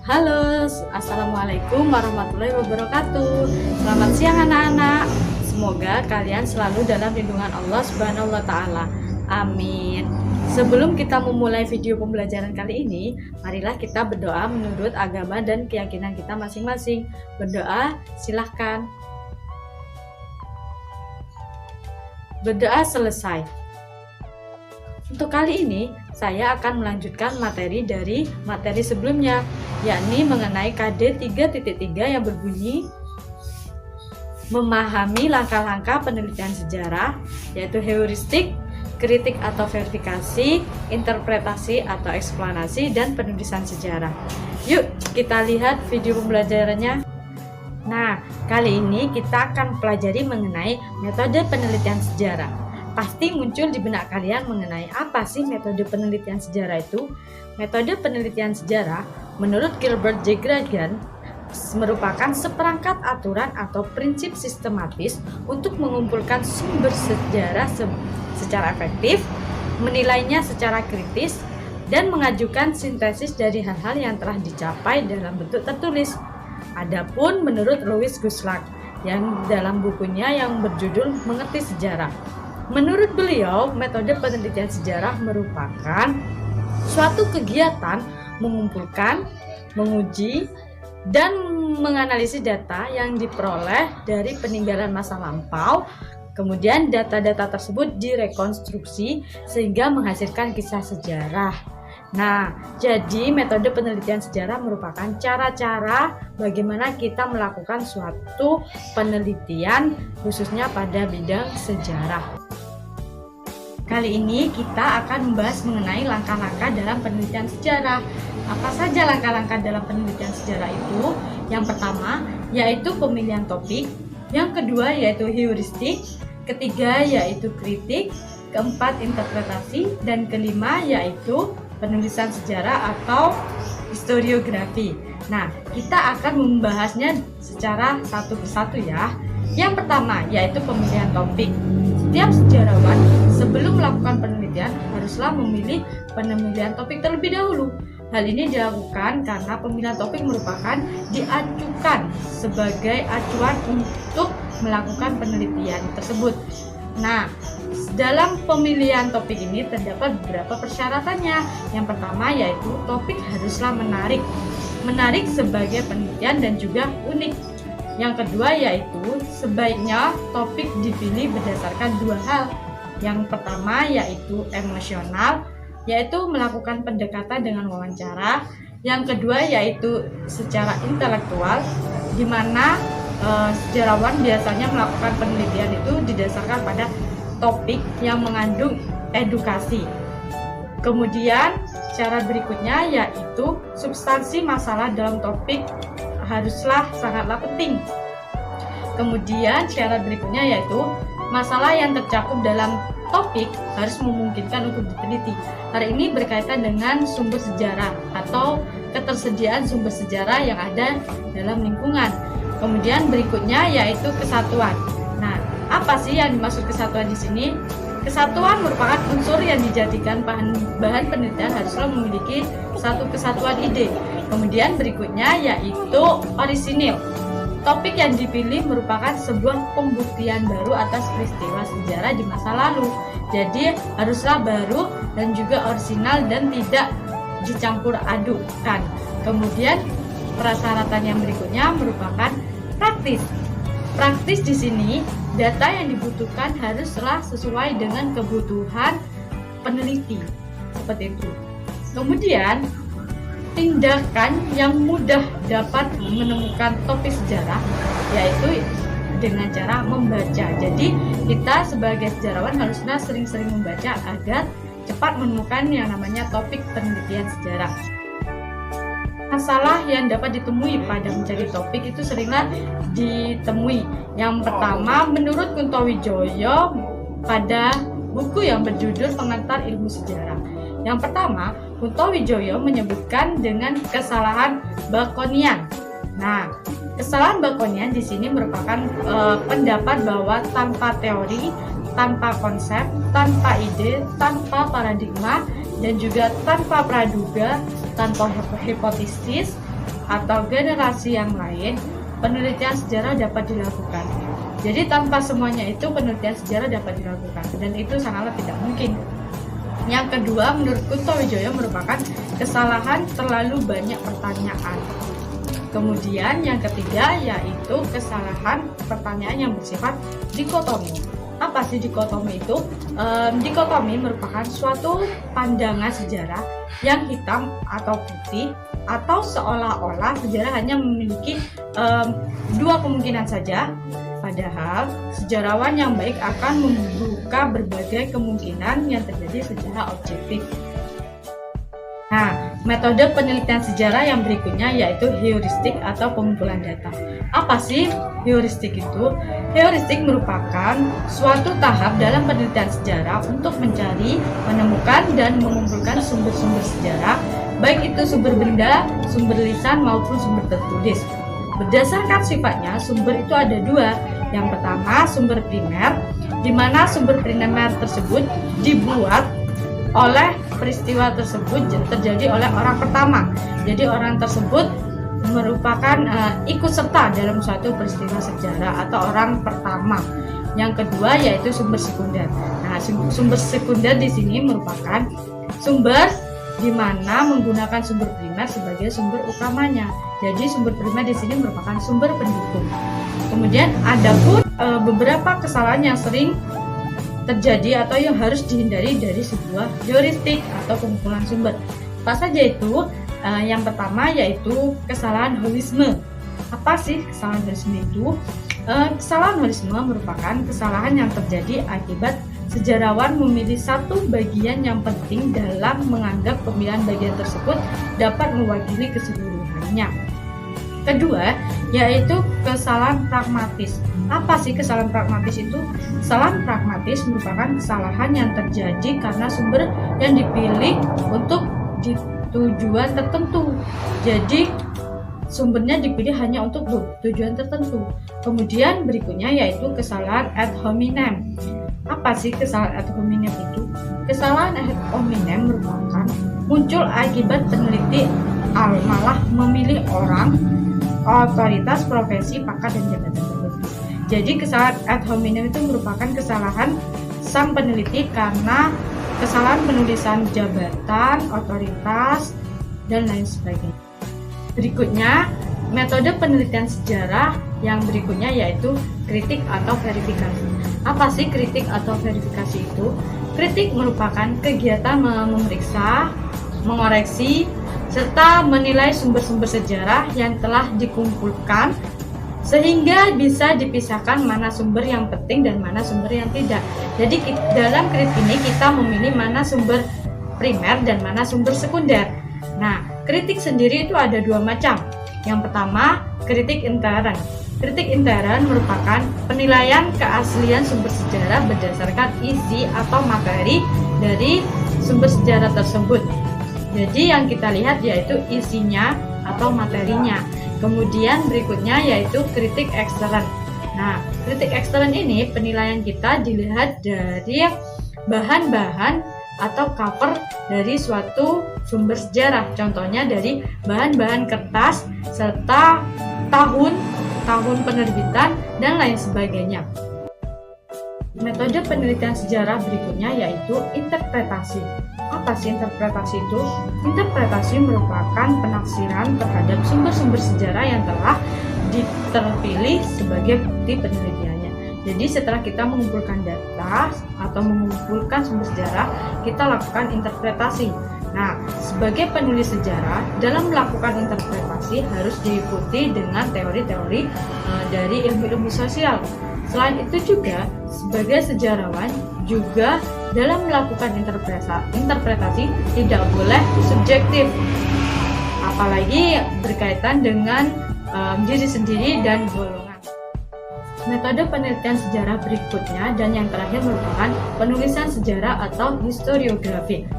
Halo, Assalamualaikum warahmatullahi wabarakatuh. Selamat siang anak-anak. Semoga kalian selalu dalam lindungan Allah Subhanahu wa Ta'ala. Amin. Sebelum kita memulai video pembelajaran kali ini, marilah kita berdoa menurut agama dan keyakinan kita masing-masing. Berdoa, silahkan. Berdoa selesai. Untuk kali ini, saya akan melanjutkan materi dari materi sebelumnya, yakni mengenai KD 3.3 yang berbunyi memahami langkah-langkah penelitian sejarah, yaitu heuristik, kritik atau verifikasi, interpretasi atau eksplanasi, dan penulisan sejarah. Yuk, kita lihat video pembelajarannya. Nah, kali ini kita akan pelajari mengenai metode penelitian sejarah. Pasti muncul di benak kalian mengenai apa sih metode penelitian sejarah itu? Metode penelitian sejarah menurut Gilbert J. Gragan merupakan seperangkat aturan atau prinsip sistematis untuk mengumpulkan sumber sejarah secara efektif, menilainya secara kritis, dan mengajukan sintesis dari hal-hal yang telah dicapai dalam bentuk tertulis. Adapun menurut Louis Gluck yang dalam bukunya yang berjudul Mengerti Sejarah, menurut beliau, metode penelitian sejarah merupakan suatu kegiatan mengumpulkan, menguji, dan menganalisis data yang diperoleh dari peninggalan masa lampau. Kemudian data-data tersebut direkonstruksi sehingga menghasilkan kisah sejarah. Nah, jadi metode penelitian sejarah merupakan cara-cara bagaimana kita melakukan suatu penelitian khususnya pada bidang sejarah. Kali ini kita akan membahas mengenai langkah-langkah dalam penelitian sejarah. Apa saja langkah-langkah dalam penelitian sejarah itu? Yang pertama yaitu pemilihan topik, yang kedua yaitu heuristik, ketiga yaitu kritik, keempat interpretasi, dan kelima yaitu penulisan sejarah atau historiografi. Nah, kita akan membahasnya secara satu persatu ya. Yang pertama yaitu pemilihan topik. Setiap sejarawan sebelum melakukan penelitian haruslah memilih pemilihan topik terlebih dahulu. Hal ini dilakukan karena pemilihan topik merupakan diajukan sebagai acuan untuk melakukan penelitian tersebut. Nah, dalam pemilihan topik ini terdapat beberapa persyaratannya. Yang pertama yaitu topik haruslah menarik sebagai penelitian dan juga unik. Yang kedua yaitu sebaiknya topik dipilih berdasarkan dua hal. Yang pertama yaitu emosional, yaitu melakukan pendekatan dengan wawancara. Yang kedua yaitu secara intelektual, di mana sejarawan biasanya melakukan penelitian itu didasarkan pada topik yang mengandung edukasi. Kemudian cara berikutnya yaitu substansi masalah dalam topik haruslah sangatlah penting. Kemudian syarat berikutnya yaitu masalah yang tercakup dalam topik harus memungkinkan untuk diteliti. Hal ini berkaitan dengan sumber sejarah atau ketersediaan sumber sejarah yang ada dalam lingkungan. Kemudian berikutnya yaitu kesatuan. Nah, apa sih yang dimaksud kesatuan di sini? Kesatuan merupakan unsur yang dijadikan bahan penelitian haruslah memiliki satu kesatuan ide. Kemudian berikutnya yaitu orisinil. Topik yang dipilih merupakan sebuah pembuktian baru atas peristiwa sejarah di masa lalu. Jadi haruslah baru dan juga orisinal dan tidak dicampur adukkan. Kemudian persyaratan yang berikutnya merupakan praktis. Praktis di sini, data yang dibutuhkan haruslah sesuai dengan kebutuhan peneliti. Seperti itu. Kemudian tindakan yang mudah dapat menemukan topik sejarah yaitu dengan cara membaca. Jadi kita sebagai sejarawan harusnya sering-sering membaca agar cepat menemukan yang namanya topik penelitian sejarah. Masalah yang dapat ditemui pada mencari topik itu seringlah ditemui. Yang pertama, menurut Kuntowijoyo pada buku yang berjudul Pengantar Ilmu Sejarah. Yang pertama, Kuntowijoyo menyebutkan dengan kesalahan Baconian. Nah, kesalahan Baconian di sini merupakan pendapat bahwa tanpa teori, tanpa konsep, tanpa ide, tanpa paradigma, dan juga tanpa praduga, tanpa hipotesis, atau generasi yang lain, penelitian sejarah dapat dilakukan. Jadi tanpa semuanya itu penelitian sejarah dapat dilakukan, dan itu sangatlah tidak mungkin. Yang kedua, menurut Kunto Wijoyo merupakan kesalahan terlalu banyak pertanyaan. Kemudian yang ketiga yaitu kesalahan pertanyaan yang bersifat dikotomi. Apa sih dikotomi itu? Dikotomi merupakan suatu pandangan sejarah yang hitam atau putih, atau seolah-olah sejarah hanya memiliki dua kemungkinan saja. Padahal sejarawan yang baik akan membuka berbagai kemungkinan yang terjadi secara objektif. Nah, metode penelitian sejarah yang berikutnya yaitu heuristik atau pengumpulan data. Apa sih heuristik itu? Heuristik merupakan suatu tahap dalam penelitian sejarah untuk mencari, menemukan, dan mengumpulkan sumber-sumber sejarah, baik itu sumber benda, sumber lisan, maupun sumber tertulis. Berdasarkan sifatnya, sumber itu ada dua. Yang pertama, sumber primer, di mana sumber primer tersebut dibuat oleh peristiwa tersebut terjadi oleh orang pertama. Jadi orang tersebut merupakan ikut serta dalam suatu peristiwa sejarah atau orang pertama. Yang kedua yaitu sumber sekunder. Nah, sumber sekunder di sini merupakan sumber di mana menggunakan sumber primer sebagai sumber utamanya. Jadi sumber primer di sini merupakan sumber pendukung. Kemudian ada pun beberapa kesalahan yang sering terjadi atau yang harus dihindari dari sebuah heuristik atau pengumpulan sumber. Apa saja itu? Yang pertama yaitu kesalahan holisme. Apa sih kesalahan holisme itu? Kesalahan holisme merupakan kesalahan yang terjadi akibat sejarawan memilih satu bagian yang penting dalam menganggap pemilihan bagian tersebut dapat mewakili keseluruhannya. Kedua, yaitu kesalahan pragmatis. Apa sih kesalahan pragmatis itu? Kesalahan pragmatis merupakan kesalahan yang terjadi karena sumber yang dipilih untuk tujuan tertentu. Jadi sumbernya dipilih hanya untuk tujuan tertentu. Kemudian berikutnya yaitu kesalahan ad hominem. Apa sih kesalahan ad hominem itu? Kesalahan ad hominem merupakan muncul akibat peneliti malah memilih orang, otoritas, profesi, pangkat, dan jabatan tertentu. Jadi kesalahan ad hominem itu merupakan kesalahan sang peneliti karena kesalahan penulisan jabatan, otoritas, dan lain sebagainya. Berikutnya, metode penelitian sejarah yang berikutnya yaitu kritik atau verifikasi. Apa sih kritik atau verifikasi itu? Kritik merupakan kegiatan memeriksa, mengoreksi, serta menilai sumber-sumber sejarah yang telah dikumpulkan sehingga bisa dipisahkan mana sumber yang penting dan mana sumber yang tidak. Jadi dalam kritik ini kita memilih mana sumber primer dan mana sumber sekunder. Nah, kritik sendiri itu ada dua macam. Yang pertama, kritik intern. Kritik intern merupakan penilaian keaslian sumber sejarah berdasarkan isi atau materi dari sumber sejarah tersebut. Jadi yang kita lihat yaitu isinya atau materinya. Kemudian berikutnya yaitu kritik ekstern. Nah, kritik ekstern ini penilaian kita dilihat dari bahan-bahan atau cover dari suatu sumber sejarah. Contohnya dari bahan-bahan kertas serta tahun penerbitan dan lain sebagainya. Metode penelitian sejarah berikutnya yaitu interpretasi. Apa sih interpretasi itu? Interpretasi merupakan penafsiran terhadap sumber-sumber sejarah yang telah terpilih sebagai bukti penelitiannya. Jadi setelah kita mengumpulkan data atau mengumpulkan sumber sejarah, kita lakukan interpretasi. Nah, sebagai penulis sejarah, dalam melakukan interpretasi harus diikuti dengan teori-teori dari ilmu-ilmu sosial. Selain itu juga, sebagai sejarawan juga dalam melakukan interpretasi tidak boleh subjektif, apalagi berkaitan dengan diri sendiri dan golongan. Metode penelitian sejarah berikutnya dan yang terakhir merupakan penulisan sejarah atau historiografi.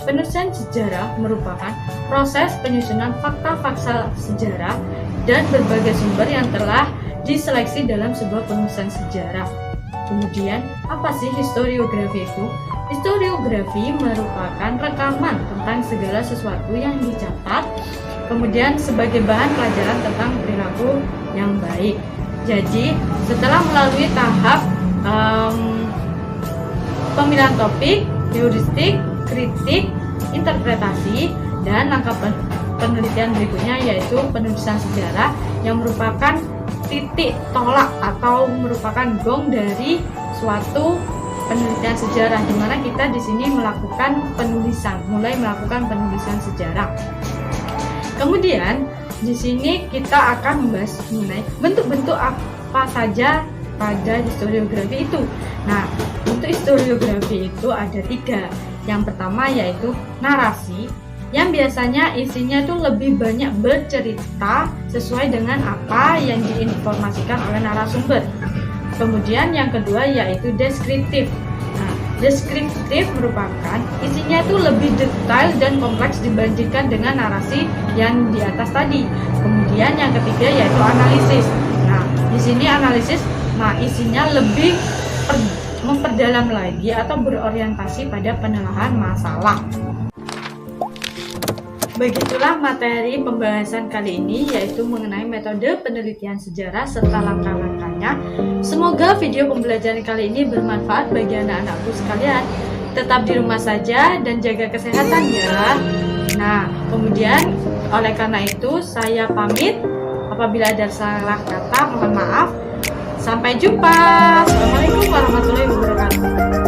Penulisan sejarah merupakan proses penyusunan fakta-fakta sejarah dan berbagai sumber yang telah diseleksi dalam sebuah penulisan sejarah. Kemudian, apa sih historiografi itu? Historiografi merupakan rekaman tentang segala sesuatu yang dicatat kemudian sebagai bahan pelajaran tentang perilaku yang baik. Jadi setelah melalui tahap pemilihan topik, heuristik, kritik, interpretasi, dan langkah penelitian berikutnya yaitu penulisan sejarah yang merupakan titik tolak atau merupakan gong dari suatu penelitian sejarah, di mana kita di sini melakukan mulai melakukan penulisan sejarah. Kemudian di sini kita akan membahas mengenai bentuk-bentuk apa saja pada historiografi itu. Nah, untuk historiografi itu ada 3. Yang pertama yaitu narasi, yang biasanya isinya itu lebih banyak bercerita sesuai dengan apa yang diinformasikan oleh narasumber. Kemudian yang kedua yaitu deskriptif. Nah, deskriptif merupakan isinya itu lebih detail dan kompleks dibandingkan dengan narasi yang di atas tadi. Kemudian yang ketiga yaitu analisis. Nah, di sini analisis, isinya lebih memperdalam lagi atau berorientasi pada penilaian masalah. Begitulah materi pembahasan kali ini, yaitu mengenai metode penelitian sejarah serta langkah-langkahnya. Semoga video pembelajaran kali ini bermanfaat bagi anak-anakku sekalian. Tetap di rumah saja dan jaga kesehatan ya. Nah, kemudian oleh karena itu saya pamit. Apabila ada salah kata, mohon maaf. Sampai jumpa. Assalamualaikum warahmatullahi wabarakatuh.